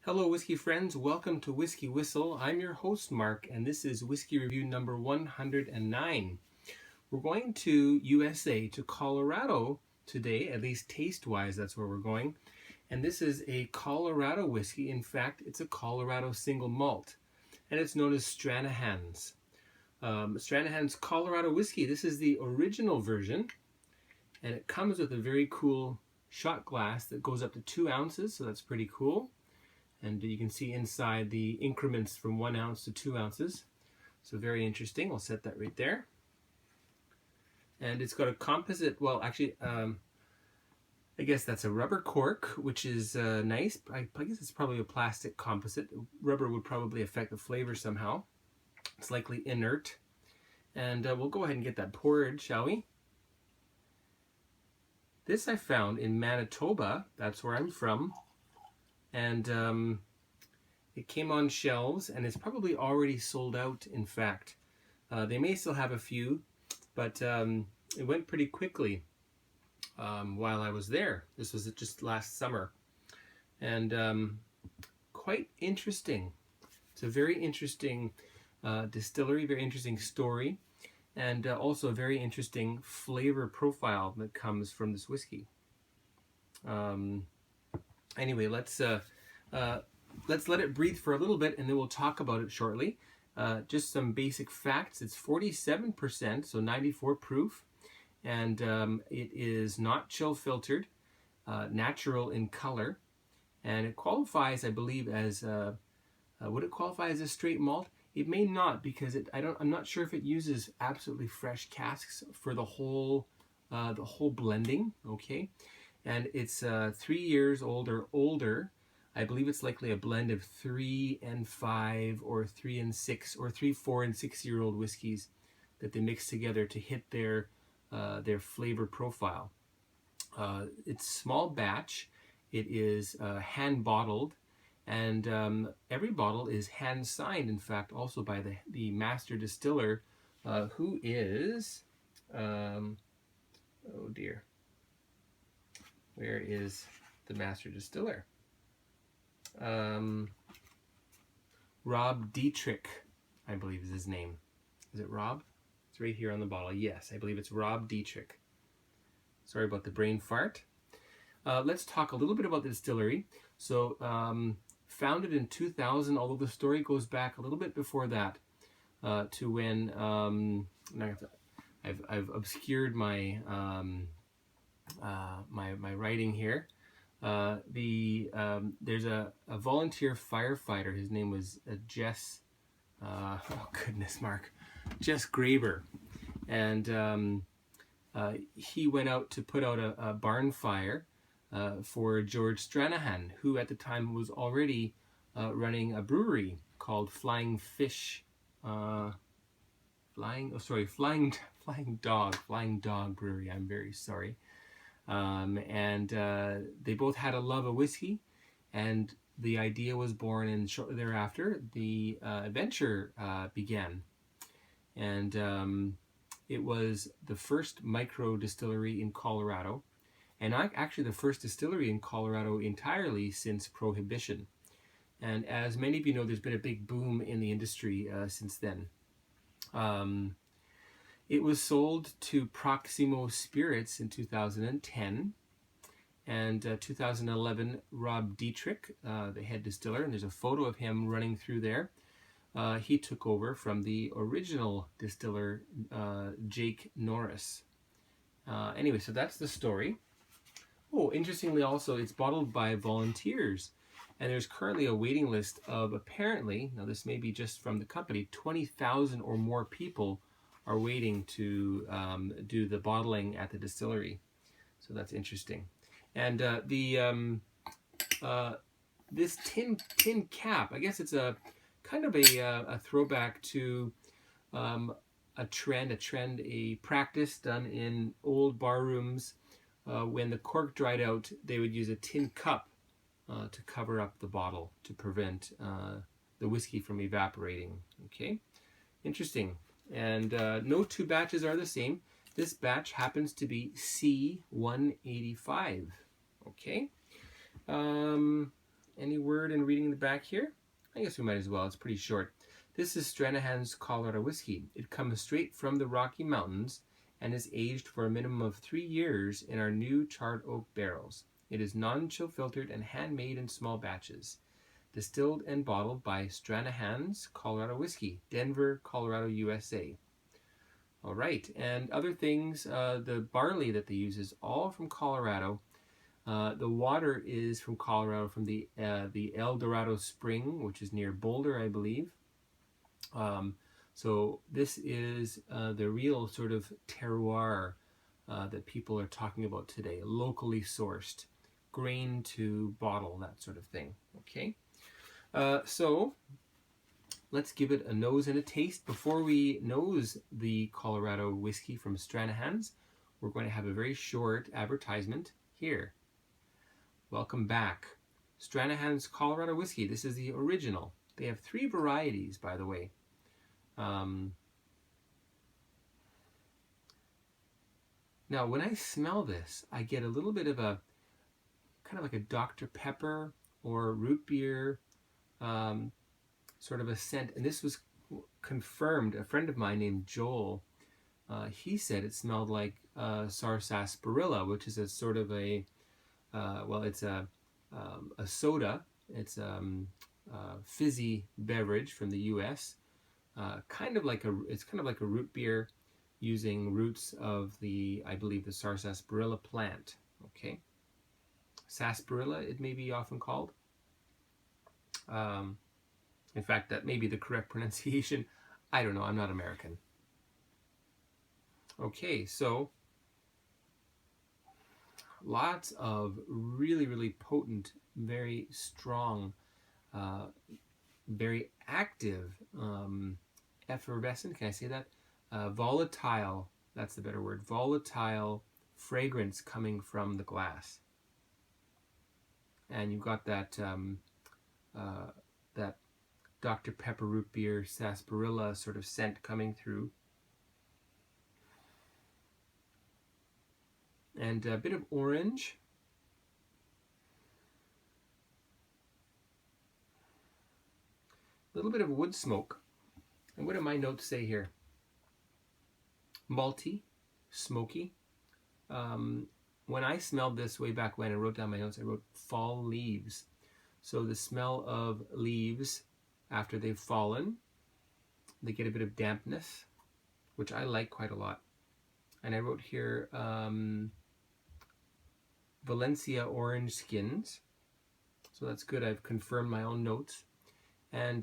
Hello whiskey friends, welcome to Whiskey Whistle. I'm your host Mark and this is whiskey review number 109. We're going to USA, to Colorado today, at least taste wise that's where we're going. And this is a Colorado whiskey. In fact, it's a Colorado single malt and it's known as Stranahan's. Stranahan's Colorado whiskey. This is the original version and it comes with a very cool shot glass that goes up to 2 ounces, so that's pretty cool. And you can see inside the increments from 1 ounce to 2 ounces. So very interesting. I'll set that right there. And it's got a composite, well actually, I guess that's a rubber cork, which is nice. I guess it's probably a plastic composite. Rubber would probably affect the flavor somehow. It's likely inert. And we'll go ahead and get that poured, shall we? This I found in Manitoba. That's where I'm from. And it came on shelves and it's probably already sold out, in fact. They may still have a few, but it went pretty quickly while I was there. This was just last summer. And quite interesting. It's a very interesting distillery, very interesting story, and also a very interesting flavor profile that comes from this whiskey. Anyway, let's let it breathe for a little bit and then we'll talk about it shortly. Just some basic facts. It's 47%, so 94 proof, and it is not chill filtered, natural in color, and it qualifies, I believe, as would it qualify as a straight malt? It may not, because I'm not sure if it uses absolutely fresh casks for the whole blending. Okay. And it's 3 years old or older. I believe it's likely a blend of 3 and 5 or 3 and 6 or 3, 4 and 6 year old whiskeys that they mix together to hit their flavor profile. It's small batch. It is hand bottled, and every bottle is hand signed, in fact, also by the master distiller, who is, oh dear. Where is the master distiller? Rob Dietrich, I believe is his name. Is it Rob? It's right here on the bottle. Yes, I believe it's Rob Dietrich. Sorry about the brain fart. Let's talk a little bit about the distillery. So, founded in 2000, although the story goes back a little bit before that, to when I've obscured my my writing here. There's a volunteer firefighter. His name was Jess. Oh goodness, Mark, Jess Graber, and he went out to put out a barn fire for George Stranahan, who at the time was already running a brewery called Flying Dog Brewery. I'm very sorry. And they both had a love of whiskey, and the idea was born, and shortly thereafter the adventure began. And it was the first micro distillery in Colorado, and actually the first distillery in Colorado entirely since Prohibition. And as many of you know, there's been a big boom in the industry since then. It was sold to Proximo Spirits in 2010, and 2011, Rob Dietrich, the head distiller, and there's a photo of him running through there. He took over from the original distiller, Jake Norris. Anyway, so that's the story. Oh, interestingly also, it's bottled by volunteers, and there's currently a waiting list of, apparently, now this may be just from the company, 20,000 or more people are waiting to do the bottling at the distillery. So that's interesting. And this tin cap, I guess it's a kind of a throwback to a practice done in old bar rooms. When the cork dried out, they would use a tin cup to cover up the bottle to prevent the whiskey from evaporating. Okay, interesting. And no two batches are the same. This batch happens to be C185. Okay. Any word in reading the back here? I guess we might as well. It's pretty short. This is Stranahan's Colorado whiskey. It comes straight from the Rocky Mountains and is aged for a minimum of 3 years in our new charred oak barrels. It is non-chill filtered and handmade in small batches. Distilled and bottled by Stranahan's Colorado Whiskey, Denver, Colorado, USA. All right, and other things, the barley that they use is all from Colorado. The water is from Colorado, from the El Dorado Spring, which is near Boulder, I believe. So this is the real sort of terroir that people are talking about today, locally sourced, grain to bottle, that sort of thing. Okay, so let's give it a nose and a taste. Before we nose the Colorado whiskey from Stranahan's, we're going to have a very short advertisement here. Welcome back. Stranahan's Colorado whiskey. This is the original. They have 3 varieties, by the way. Now, when I smell this, I get a little bit of a kind of like a Dr. Pepper or root beer sort of a scent. And this was confirmed. A friend of mine named Joel, he said it smelled like sarsaparilla, which is a sort of a well, it's a soda. It's a fizzy beverage from the U.S. It's kind of like a root beer, using roots of I believe, the sarsaparilla plant. Okay, sarsaparilla, it may be often called. In fact, that may be the correct pronunciation. I don't know. I'm not American. Okay, so lots of really, really potent, very strong, very active, effervescent, can I say that? Volatile, that's the better word, volatile fragrance coming from the glass. And you've got that, that Dr. Pepper root beer, sarsaparilla sort of scent coming through. And a bit of orange. A little bit of wood smoke. And what do my notes say here? Malty, smoky. When I smelled this way back when, I wrote down my notes, I wrote fall leaves. So the smell of leaves after they've fallen, they get a bit of dampness, which I like quite a lot. And I wrote here Valencia orange skins. So that's good. I've confirmed my own notes. And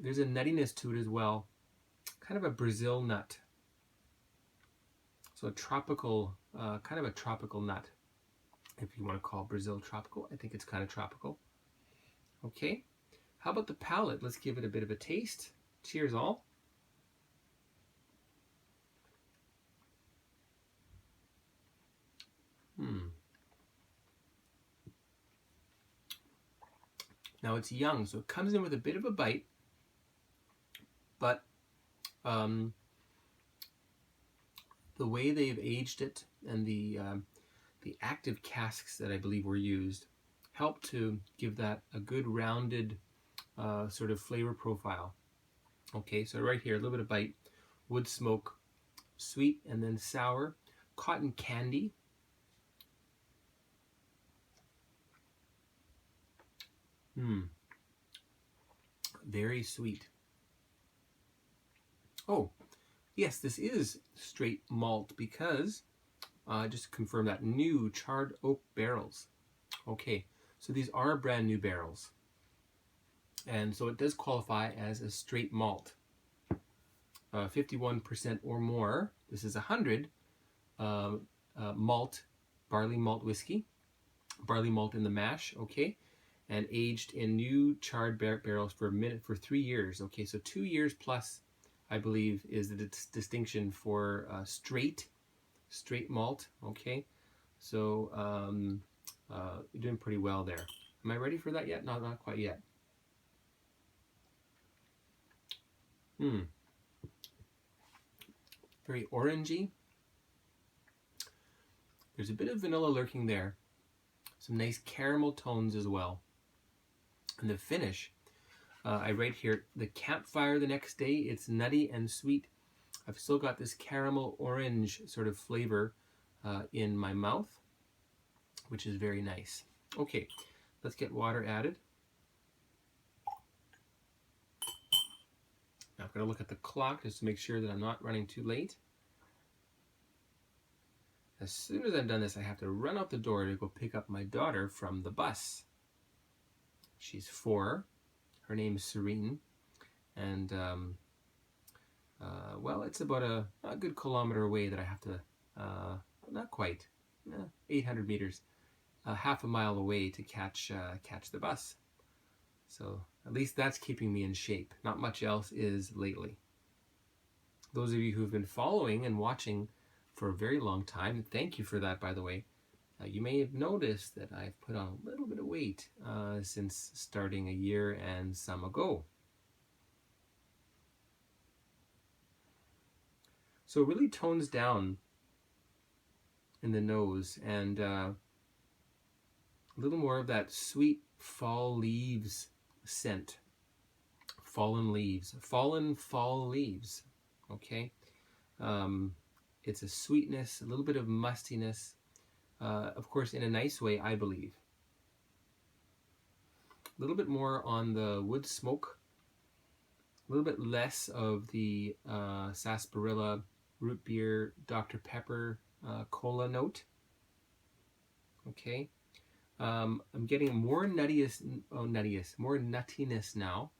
there's a nuttiness to it as well. Kind of a Brazil nut. So a tropical, kind of a tropical nut. If you want to call Brazil tropical, I think it's kind of tropical. Okay. How about the palate? Let's give it a bit of a taste. Cheers all. Now it's young, so it comes in with a bit of a bite, but the way they've aged it and the active casks that I believe were used help to give that a good rounded sort of flavor profile. Okay, so right here, a little bit of bite, wood smoke, sweet and then sour, cotton candy. Very sweet. Oh, yes, this is straight malt because, just to confirm that, new charred oak barrels. Okay, so these are brand new barrels. And so it does qualify as a straight malt. 51% or more. This is 100 malt, barley malt whiskey. Barley malt in the mash, okay. And aged in new charred barrels for 3 years. Okay, so 2 years plus, I believe, is the distinction for straight malt. Okay, so you're doing pretty well there. Am I ready for that yet? No, not quite yet. Very orangey. There's a bit of vanilla lurking there. Some nice caramel tones as well. And the finish, I write here, the campfire the next day, it's nutty and sweet. I've still got this caramel orange sort of flavor in my mouth, which is very nice. Okay, let's get water added. Now I'm going to look at the clock just to make sure that I'm not running too late. As soon as I've done this, I have to run out the door to go pick up my daughter from the bus. She's 4. Her name's Serene. And, well, it's about a good kilometer away that I have to, not quite, 800 meters, half a mile away to catch the bus. So at least that's keeping me in shape. Not much else is lately. Those of you who've been following and watching for a very long time, thank you for that, by the way. You may have noticed that I've put on a little bit of weight since starting a year and some ago. So it really tones down in the nose, and a little more of that sweet fall leaves scent. Fallen leaves. Fallen fall leaves. Okay? It's a sweetness, a little bit of mustiness. Of course, in a nice way, I believe. A little bit more on the wood smoke. A little bit less of the sarsaparilla, root beer, Dr. Pepper, cola note. Okay. I'm getting more more nuttiness now.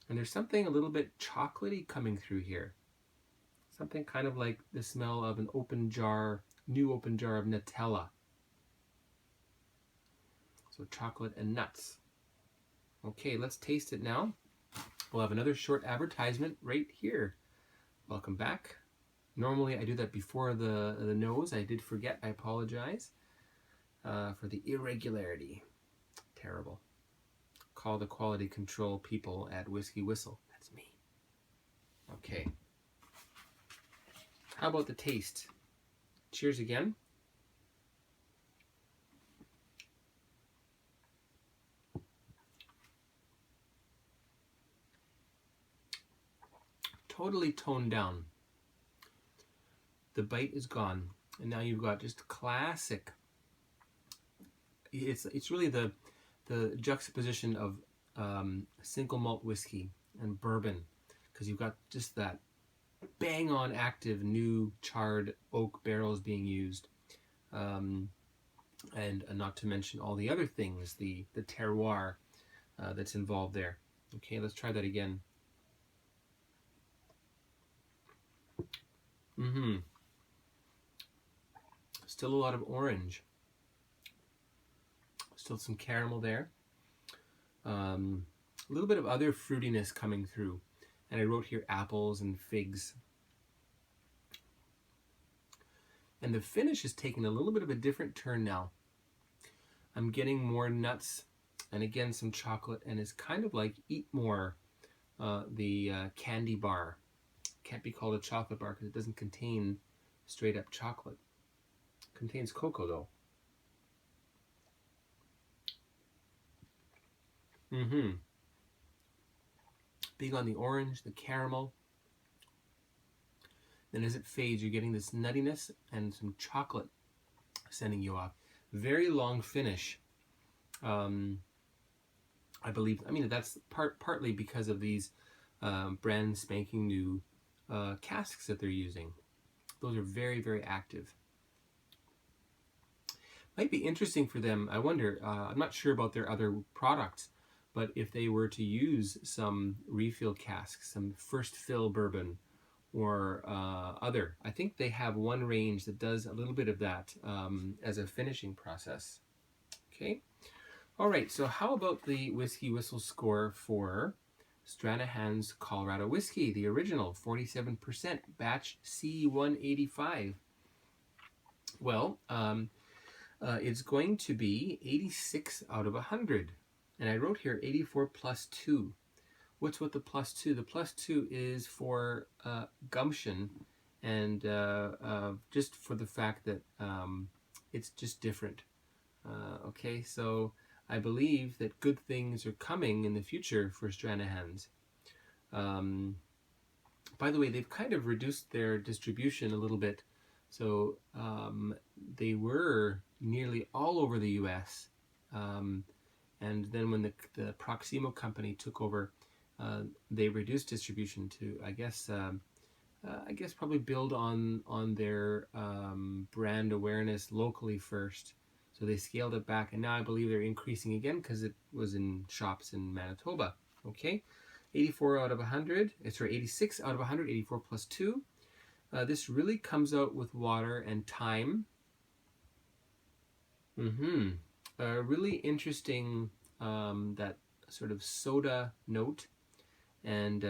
And there's something a little bit chocolatey coming through here. Something kind of like the smell of an new open jar of Nutella. So chocolate and nuts. Okay, let's taste it now. We'll have another short advertisement right here. Welcome back. Normally I do that before the nose. I did forget. I apologize for the irregularity. Terrible. Call the quality control people at WhiskyWhistle. That's me. Okay. How about the taste? Cheers again. Totally toned down. The bite is gone, and now you've got just classic. It's really the juxtaposition of single malt whiskey and bourbon, because you've got just that bang on active new charred oak barrels being used, and not to mention all the other things, the terroir that's involved there. Okay, let's try that again. Still a lot of orange. Still some caramel there. A little bit of other fruitiness coming through. And I wrote here apples and figs. And the finish is taking a little bit of a different turn now. I'm getting more nuts and again some chocolate, and it's kind of like Eat More, the candy bar. Can't be called a chocolate bar because it doesn't contain straight up chocolate. It contains cocoa though. Big on the orange, the caramel. Then as it fades, you're getting this nuttiness and some chocolate sending you off. Very long finish. I believe, I mean, that's partly because of these brand spanking new casks that they're using. Those are very, very active. Might be interesting for them. I wonder, I'm not sure about their other products, but if they were to use some refill casks, some first fill bourbon or other. I think they have one range that does a little bit of that as a finishing process. Okay. All right, so how about the WhiskyWhistle score for Stranahan's Colorado Whiskey, the original, 47%, batch C185? Well, it's going to be 86 out of 100. And I wrote here 84 plus 2. What's with the plus 2? The plus 2 is for gumption and just for the fact that it's just different. Okay, so I believe that good things are coming in the future for Stranahan's. By the way, they've kind of reduced their distribution a little bit. So they were nearly all over the U.S. And then when the Proximo company took over, they reduced distribution to, I guess probably build on their brand awareness locally first. So they scaled it back, and now I believe they're increasing again because it was in shops in Manitoba. Okay, 84 out of 100. Sorry, 86 out of 100. 84 plus 2. This really comes out with water and thyme. Really interesting, that sort of soda note, and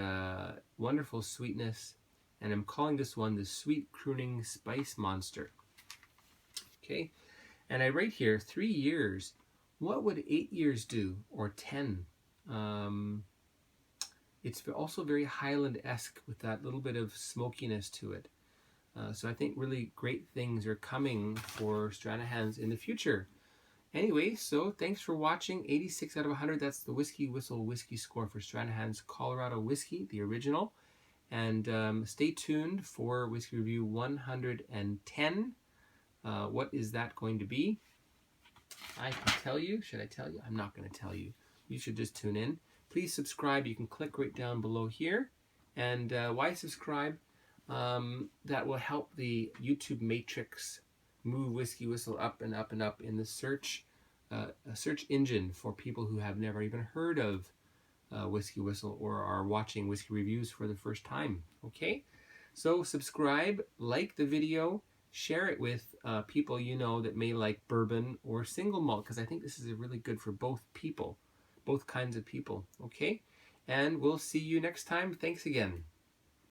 wonderful sweetness. And I'm calling this one the Sweet Crooning Spice Monster. Okay, and I write here 3 years. What would 8 years do, or 10? It's also very Highland-esque with that little bit of smokiness to it. So I think really great things are coming for Stranahan's in the future. Anyway, so thanks for watching. 86 out of 100. That's the WhiskyWhistle whiskey score for Stranahan's Colorado whiskey, the original. And stay tuned for Whiskey Review 110. What is that going to be? I can tell you. Should I tell you? I'm not going to tell you. You should just tune in. Please subscribe. You can click right down below here. And why subscribe? That will help the YouTube matrix move WhiskyWhistle up and up and up in the search engine for people who have never even heard of WhiskyWhistle or are watching whiskey reviews for the first time. Okay, so subscribe, like the video, share it with people you know that may like bourbon or single malt, because I think this is really good for both people, both kinds of people. Okay, and we'll see you next time. Thanks again.